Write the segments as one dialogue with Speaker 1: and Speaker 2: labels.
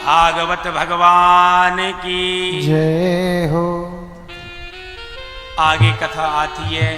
Speaker 1: भागवत भगवान की
Speaker 2: जय हो।
Speaker 1: आगे कथा आती है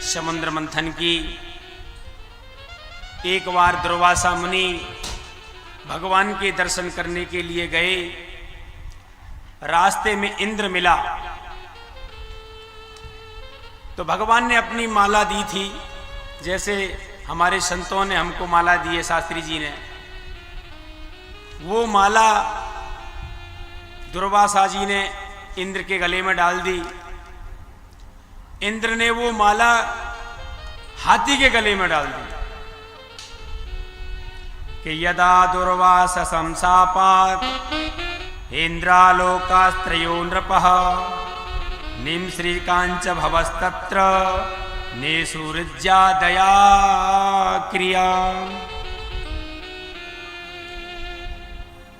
Speaker 1: समुद्र मंथन की। एक बार दुर्वासा मुनि भगवान के दर्शन करने के लिए गए। रास्ते में इंद्र मिला तो भगवान ने अपनी माला दी थी, जैसे हमारे संतों ने हमको माला दी है, शास्त्री जी ने। वो माला दुर्वासा जी ने इंद्र के गले में डाल दी। इंद्र ने वो माला हाथी के गले में डाल दी कि यदा दुर्वास संसापात इंद्रालोकास्त्रयो नृपः निम श्रीकांच भवस्तत्र नेसुरज्या दया क्रिया।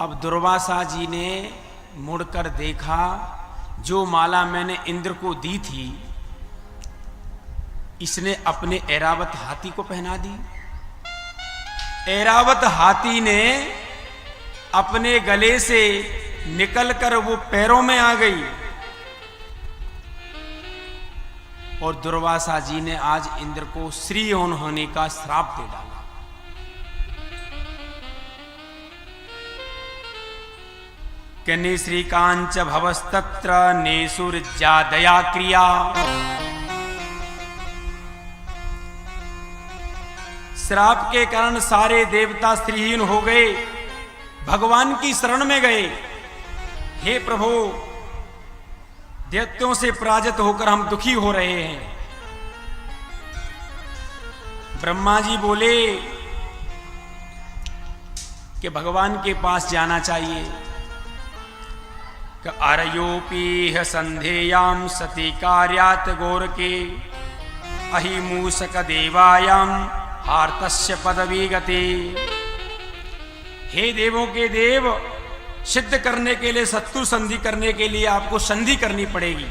Speaker 1: अब दुर्वासा जी ने मुड़कर देखा, जो माला मैंने इंद्र को दी थी इसने अपने ऐरावत हाथी को पहना दी। ऐरावत हाथी ने अपने गले से निकलकर वो पैरों में आ गई और दुर्वासा जी ने आज इंद्र को श्रीयोन होने का श्राप दे डाला। कन्या श्रीकांच भवस्तत्र नेसुरज्या दया क्रिया। श्राप के कारण सारे देवता स्त्रीहीन हो गए, भगवान की शरण में गए। हे प्रभु, दैत्यों से पराजित होकर हम दुखी हो रहे हैं। ब्रह्मा जी बोले कि भगवान के पास जाना चाहिए। अरयोपीह संधेयाम सती कार्यात गोरके अहिमूषक देवायाम हार्तस्य पदवी गति। हे देवों के देव, सिद्ध करने के लिए, शत्रु संधि करने के लिए आपको संधि करनी पड़ेगी।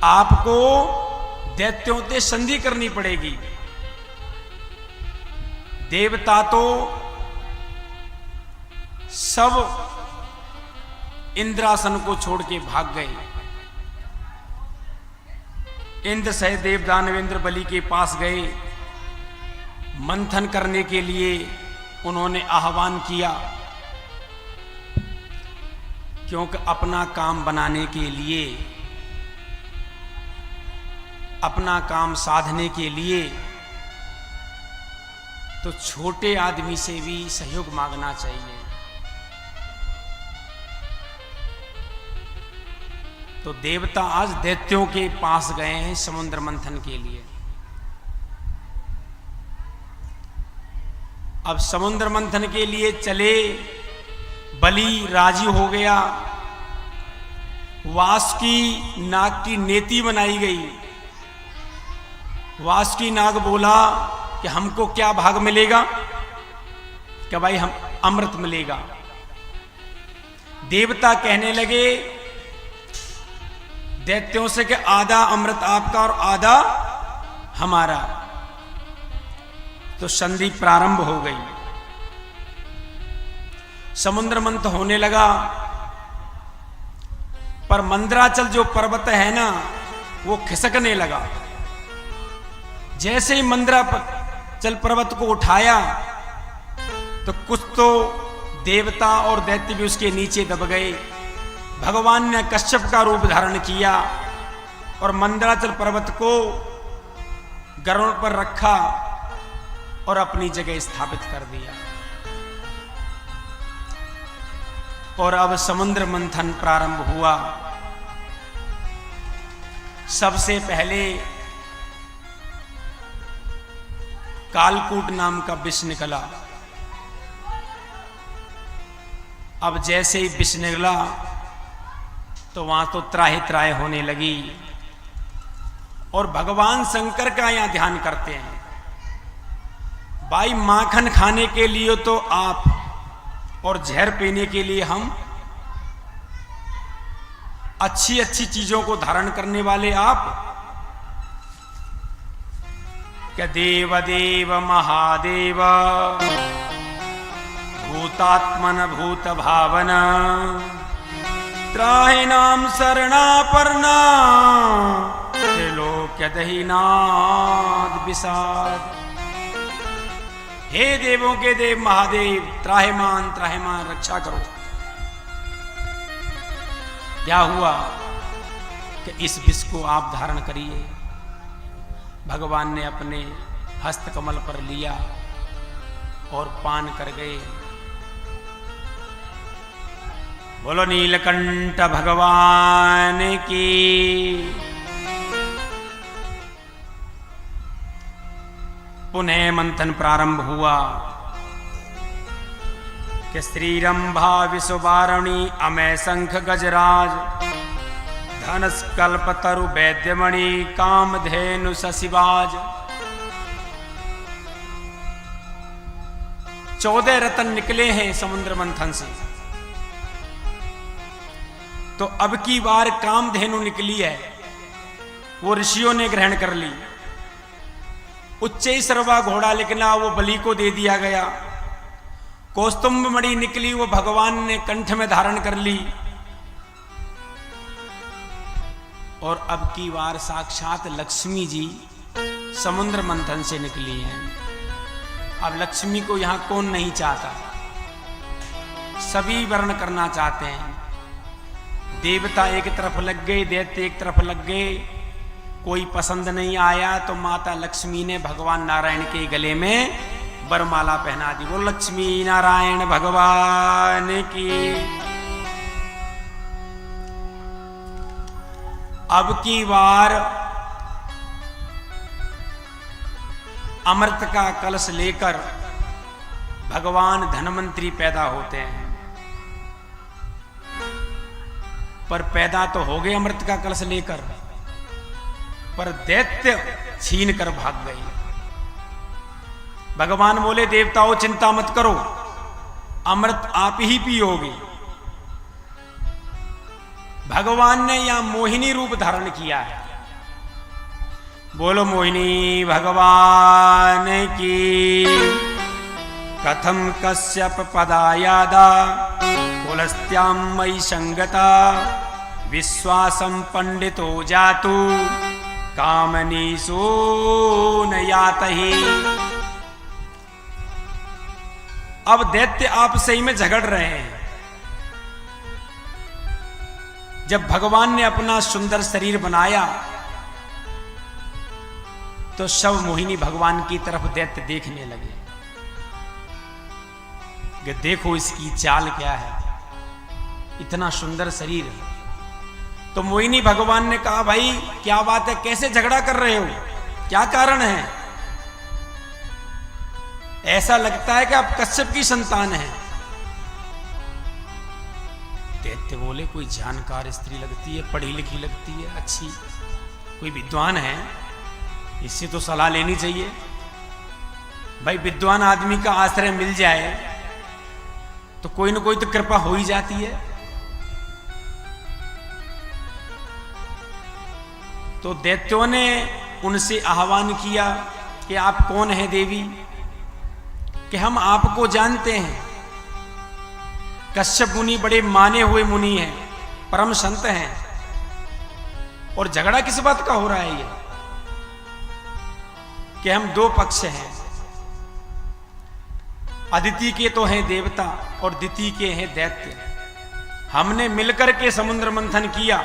Speaker 1: आपको दैत्यों से संधि करनी पड़ेगी। देवता तो सब इंद्रासन को छोड़ के भाग गए। इंद्र सहित देव दानवेंद्र बलि के पास गए। मंथन करने के लिए उन्होंने आह्वान किया, क्योंकि अपना काम बनाने के लिए, अपना काम साधने के लिए तो छोटे आदमी से भी सहयोग मांगना चाहिए। तो देवता आज दैत्यों के पास गए हैं समुद्र मंथन के लिए। अब समुद्र मंथन के लिए चले, बलि राजी हो गया। वासुकी नाग की नेति बनाई गई। वासुकी नाग बोला कि हमको क्या भाग मिलेगा? कि भाई हम अमृत मिलेगा। देवता कहने लगे दैत्यों से कि आधा अमृत आपका और आधा हमारा। तो संधि प्रारंभ हो गई। समुद्र मंथन होने लगा, पर मंदराचल जो पर्वत है ना, वो खिसकने लगा। जैसे ही मंदराचल पर्वत को उठाया तो कुछ तो देवता और दैत्य भी उसके नीचे दब गए। भगवान ने कश्यप का रूप धारण किया और मंदराचल पर्वत को गरुड़ पर रखा और अपनी जगह स्थापित कर दिया। और अब समुद्र मंथन प्रारंभ हुआ। सबसे पहले कालकूट नाम का विष निकला। अब जैसे ही विष निकला तो वहां तो त्राहि त्राहि होने लगी। और भगवान शंकर का यहां ध्यान करते हैं। भाई माखन खाने के लिए तो आप, और जहर पीने के लिए हम। अच्छी अच्छी चीजों को धारण करने वाले आप। कि देव देव महादेव भूतात्मन भूत भावना त्राहि नाम शरणापर्णा त्रिलोक्य दहीनाद विषाद। हे देवों के देव महादेव त्राहिमाम रक्षा करो। क्या हुआ कि इस विष को आप धारण करिए। भगवान ने अपने हस्त कमल पर लिया और पान कर गए। बोलो नीलकंठ भगवान की। पुनः मंथन प्रारंभ हुआ कि श्रीरंभा विश्ववारणी अमय शंख गजराज धनस कल्पतरु वैद्यमणि कामधेनु शशिबाज। 14 रत्न निकले हैं समुद्र मंथन से। तो अब की बार कामधेनु निकली है, वो ऋषियों ने ग्रहण कर ली। उच्चई सर्वा घोड़ा निकला, वो बलि को दे दिया गया। कौस्तुभ मणि निकली, वो भगवान ने कंठ में धारण कर ली। और अब की बार साक्षात लक्ष्मी जी समुद्र मंथन से निकली हैं। अब लक्ष्मी को यहां कौन नहीं चाहता, सभी वर्ण करना चाहते हैं। देवता एक तरफ लग गए, दैत्य एक तरफ लग गए, कोई पसंद नहीं आया तो माता लक्ष्मी ने भगवान नारायण के गले में वरमाला पहना दी। वो लक्ष्मी नारायण भगवान की। अब की बार अमृत का कलश लेकर भगवान धनवंतरी पैदा होते हैं। पर पैदा तो हो गए अमृत का कलश लेकर, पर दैत्य छीन कर भाग गए। भगवान बोले देवताओं चिंता मत करो, अमृत आप ही पियोगे। भगवान ने यहां मोहिनी रूप धारण किया है। बोलो मोहिनी भगवान की। कथम कश्यप पदायादा पुलस्त्याम मयि संगता विश्वासम पंडितो जातु कामनी सो न यातहि। अब दैत्य आपस ही में झगड़ रहे हैं। जब भगवान ने अपना सुंदर शरीर बनाया तो सब मोहिनी भगवान की तरफ दैत्य देखने लगे कि देखो इसकी चाल क्या है, इतना सुंदर शरीर है। तो मोहिनी भगवान ने कहा भाई क्या बात है, कैसे झगड़ा कर रहे हो, क्या कारण है? ऐसा लगता है कि आप कश्यप की संतान हैं। दैत्य बोले कोई जानकार स्त्री लगती है, पढ़ी लिखी लगती है, अच्छी, कोई विद्वान है, इससे तो सलाह लेनी चाहिए। भाई विद्वान आदमी का आश्रय मिल जाए तो कोई ना कोई तो कृपा हो ही जाती है। तो दैत्यों ने उनसे आह्वान किया कि आप कौन हैं देवी, कि हम आपको जानते हैं। कश्यप मुनि बड़े माने हुए मुनि हैं, परम संत हैं, और झगड़ा किस बात का हो रहा है ये कि हम दो पक्ष हैं। अदिति के तो हैं देवता और दिति के हैं दैत्य। हमने मिलकर के समुद्र मंथन किया,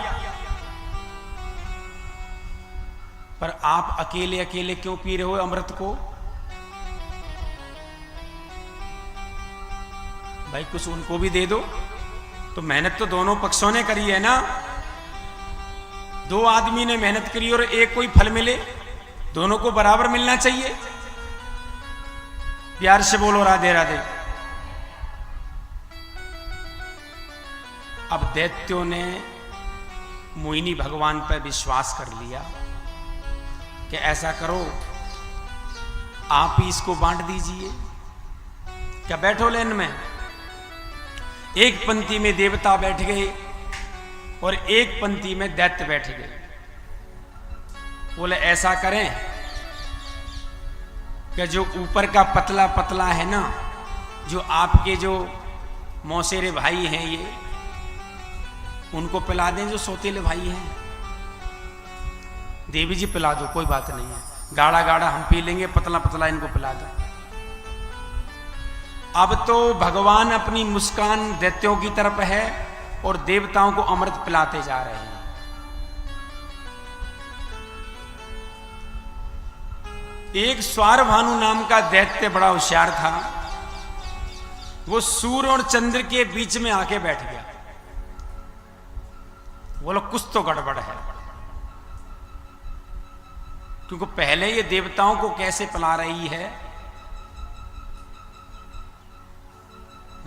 Speaker 1: पर आप अकेले अकेले क्यों पी रहे हो अमृत को? भाई कुछ उनको भी दे दो। तो मेहनत तो दोनों पक्षों ने करी है ना। दो आदमी ने मेहनत करी और एक कोई फल मिले, दोनों को बराबर मिलना चाहिए। प्यार से बोलो राधे राधे। अब दैत्यों ने मोहिनी भगवान पर विश्वास कर लिया कि ऐसा करो आप ही इसको बांट दीजिए। क्या बैठो लेन में। एक पंक्ति में देवता बैठ गए और एक पंक्ति में दैत्य बैठ गए। बोले ऐसा करें कि जो ऊपर का पतला पतला है ना, जो आपके जो मौसेरे भाई हैं ये, उनको पिला दें जो सौतेले भाई हैं। देवी जी पिला दो, कोई बात नहीं है, गाढ़ा गाढ़ा हम पी लेंगे, पतला पतला इनको पिला दो। अब तो भगवान अपनी मुस्कान दैत्यों की तरफ है और देवताओं को अमृत पिलाते जा रहे हैं। एक स्वारभानु नाम का दैत्य बड़ा होशियार था। वो सूर्य और चंद्र के बीच में आके बैठ गया। बोलो कुछ तो गड़बड़ है, क्योंकि पहले ये देवताओं को कैसे पिला रही है।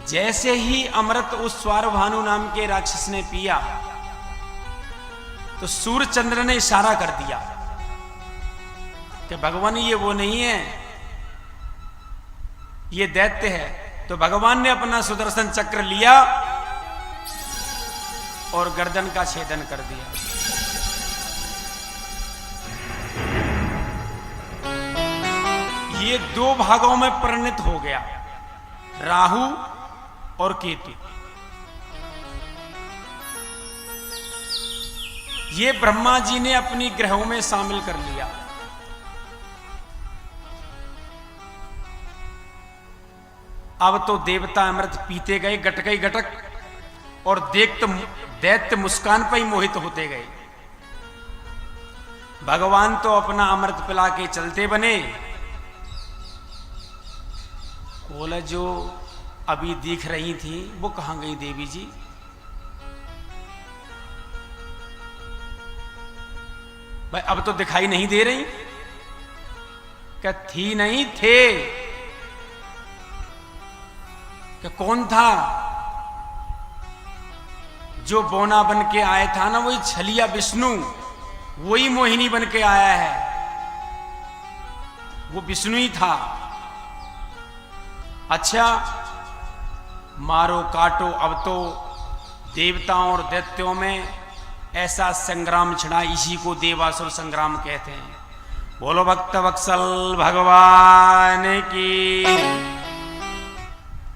Speaker 1: जैसे ही अमृत उस स्वारभानु नाम के राक्षस ने पिया तो सूर्य चंद्र ने इशारा कर दिया कि भगवान ये वो नहीं है, ये दैत्य है। तो भगवान ने अपना सुदर्शन चक्र लिया और गर्दन का छेदन कर दिया। ये दो भागों में परिणत हो गया, राहु और केतु। ये ब्रह्मा जी ने अपनी ग्रहों में शामिल कर लिया। अब तो देवता अमृत पीते गए, गटक गटक, और दैत्य मुस्कान पर ही मोहित होते गए। भगवान तो अपना अमृत पिला के चलते बने। बोला जो अभी दिख रही थी वो कहां गई देवी जी? भाई अब तो दिखाई नहीं दे रही। क्या थी नहीं थे? क्या कौन था? जो बोना बन के आया था ना, वही छलिया विष्णु, वही मोहिनी बन के आया है। वो विष्णु ही था। अच्छा, मारो काटो, अब तो देवताओं और दैत्यों में ऐसा संग्राम छिड़ा, इसी को देवासुर संग्राम कहते हैं। बोलो भक्त वत्सल भगवान की।